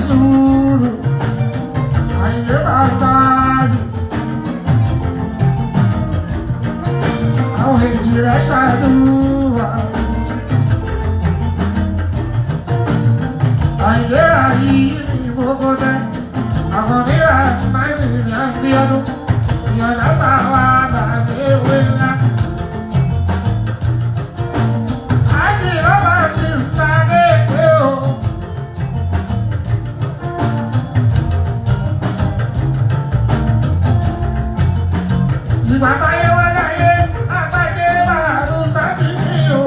sùúrù àyè bàbá yìí àwọn èjì rẹ̀ ṣàdúrà àyè àyè ìgbókò tẹ àkànníra máìlì ní àgbéyọdún ìyọ̀dá sáwà bàbá ewé ńlá. Àyè ọba sísá kéèké o. Ìgbà táyé wá láyé àgbáyé bàálù sátìmí o.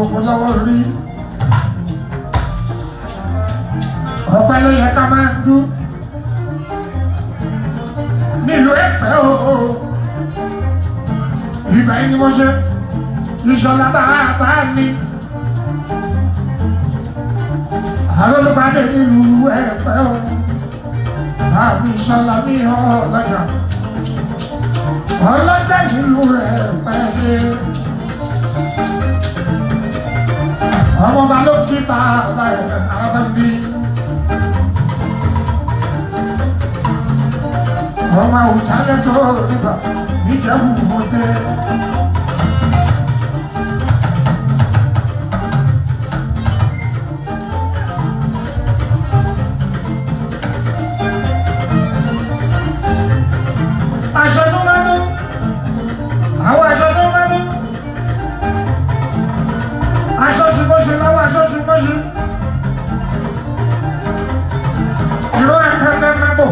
òkú lọ́wọ́ rí. Ọpẹ́ ló yẹ ká máa dún nílùú Ẹ̀pẹ́ o. Ìgbà yìí ni mo ṣe Ìṣọ̀lá bàbá mi. Àlọ́lùbádé nílùú Ẹ̀pẹ́ o. Àbí Ìṣọ̀lá mi ọlọ́jà. Ọlọ́jà nílùú Ẹ̀pẹ́ yé. Ọmọ bá ló kí bàbá ẹ̀ bàbá mi. Ọmọ àwùjálẹ̀ tó nígbà níjẹ̀bù mọ́tẹ́. Aṣọ tó máa dún, àwọn aṣọ tó máa dún. Aṣọ ṣùgbọ́ṣù láwọn aṣọ ṣùgbọ́ṣù. Ìlú ẹ̀kẹ́lẹ́ mẹ́bò.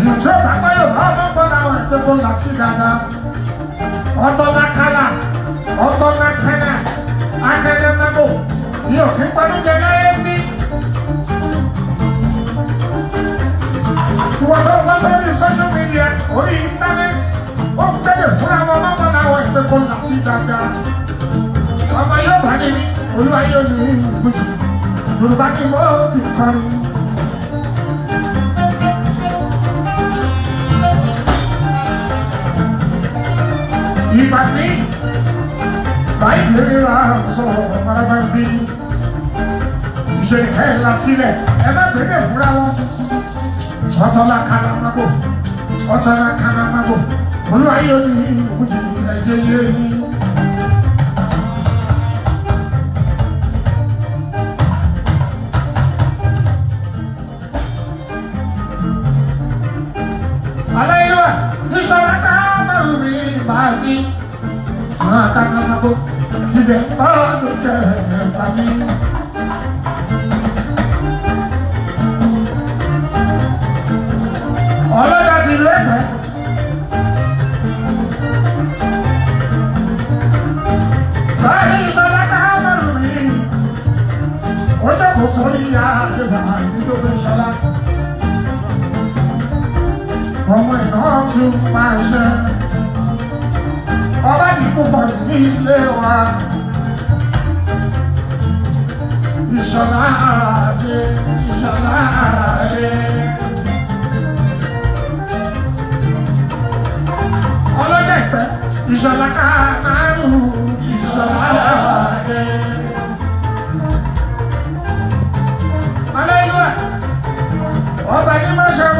Ìjọ bàbá Yorùbá ọlọ́gbọ́n làwọn ẹgbẹ́ tó láti dáadáa. Ọ̀tọ̀ lákàlà, ọ̀tọ̀ lákàlà, akẹ́lẹ́ mẹ́bò. Ìyọ̀ kí pàdé jẹ láyé bí. Ìwọ̀n tó bá sórí social media, orí íńtánẹ́ẹ̀tì, ó ń gbẹ́dẹ̀ fún àwọn ọlọ́gbọ́n làwọn ẹgbẹ́ tó láti dáadáa. Ọmọ Yorùbá ni mí, Olúwa yóò ní ìfújì. Yorùbá ni mo fi kọrin. Ìgbà mi, báyìí lè ra sọ̀rọ̀ paraba bí. Ìṣe ìkẹ́ ẹ̀ látílẹ̀, ẹ má gbẹ́dẹ̀ fúnra wọn. Ọ̀tọ̀ la kàlà má bò, ọ̀tọ̀ la kàlà má bò. Olúwa yóò ní ìfújì ẹ̀jẹ̀ yé ní. Aláyéwà, Ìṣọ̀lá ká mẹ́rù mi bá mi. Kàkà má bò, ìdè ọ̀dọ̀ jẹ́ bá mi. Ọlọ́jà ti lu Ẹ̀pẹ́. Báyìí Ìṣọ̀lá ká mẹ́rù mi. Ó jẹ́ kó sórí àdébà nítorí Ìṣọ̀lá. Ọmọ iná tún máa ṣe. Ọba ní púpọ̀ ní ilé wa. Ìṣọ̀lá àdé, Ìṣọ̀lá àdé. Ọlọ́jà Ẹ̀pẹ́, Ìṣọ̀lá ká márùn-ún, Ìṣọ̀lá àdé. Aláìlúwà, ọba ní mọ́ṣọ́.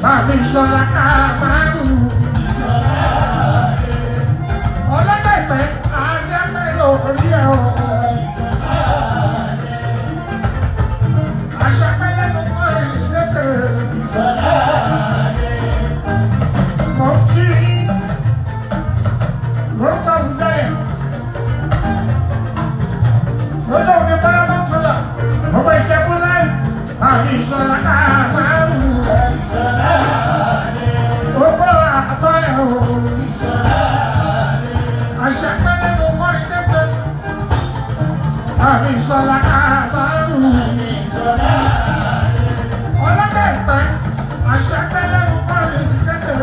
Bàbá Ìṣọ̀lá ká márùn-ún. Ọlọ́jà Ẹ̀pẹ́, adé lórí ẹ̀ o. Aṣàpẹ́lẹ́ ló mọ ìgbésẹ̀. Mo kí lórúkọ àwùjọ yẹn. Lọ́jọ́ òní Paramount Trailer, ọmọ Ìjẹ̀bú láì. Bàbá Ìṣọ̀lá ká márùn-ún. Aṣàpẹ́lẹ́ ló mọ ìgbésẹ̀. Bàbá Ìṣọ̀lá ká márùn-ún. Ọlọ́jà Ẹ̀pẹ́, Aṣàpẹ́lẹ́ ló mọ ìgbésẹ̀.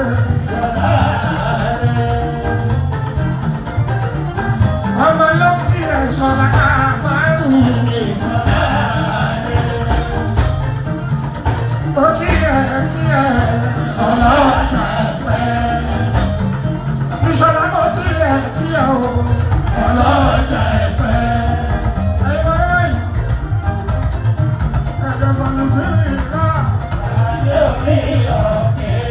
Ọmọ ló ń kí Ìṣọ̀lá ká márùn-ún. Ó kí Ìṣọ̀lá ọjà Ẹ̀pẹ́. Ìṣọ̀lá mo kí o, ọlọ́jà Ẹ̀pẹ́. Ẹ̀jẹ̀ sọ̀nù sí mi ká. Ayé orí ọ̀kẹ́.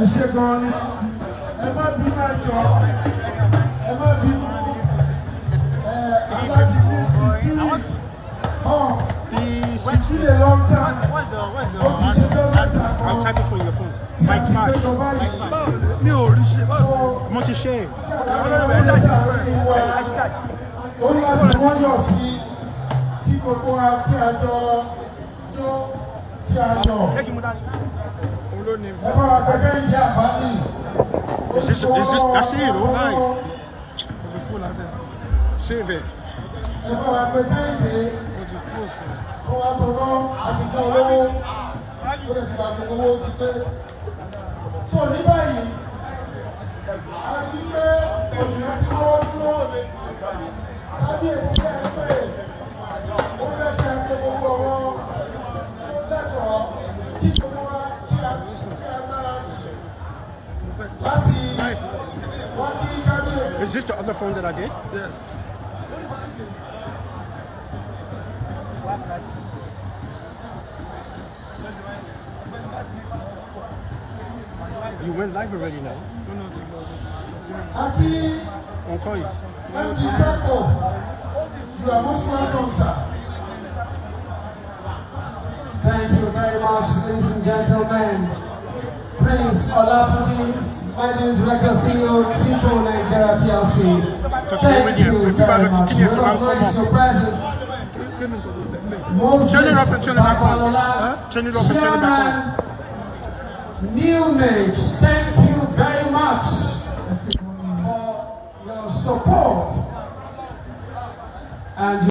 ẹ ṣe gan ni ẹ má bínú àjọ ẹ má bínú aláàjì ní the spirit it's been a long time ó ti ṣe tó mẹ́ta kan I'm typing for your phone. My láti card. gbé jọ báyìí. mi ò rí ṣe báwo. Mo ti share. Ó láti wọ́n yọ̀ sí kí gbogbo wa kí a jọ jó kí a yọ̀. òun ló ní. Ẹ bá wa gbẹ́gẹ́ ìdí àbálì. Is this that's it, oh live. mo ti kú lábẹ́. Save it. Ẹ bá wa gbẹ́gẹ́ ìdí. mo ti kú sí. Ó wá tọ̀nà àti fún olówó. Ó lè fi àgbò owó ti pé. Tó ní báyìí, a rí pé òmìnira ti wọ́n dúró. Kábíyèsí ẹ̀ pé ó fẹ́ kí a gbé gbogbo wọn lẹ́tọ̀ọ́ kí gbogbo wa kí a gbára láti wọ́n kí kábíyèsí. Is this the other phone that I did? yes. You went live already now. mo náà ti lọ. Aki I'll call you. MD Jacko, you are most welcome, sir. Thank you very much, ladies and gentlemen. Prince Olatunji, Managing Director, CEO, Trico Nigeria PLC. Thank you very much. We recognize your presence. kí ni nǹkan tó tẹ̀lé. Moses Turn it off and turn it back on. Babalola, Turn it off and turn it back on. Chairman, Newmage, thank you very much for your support. And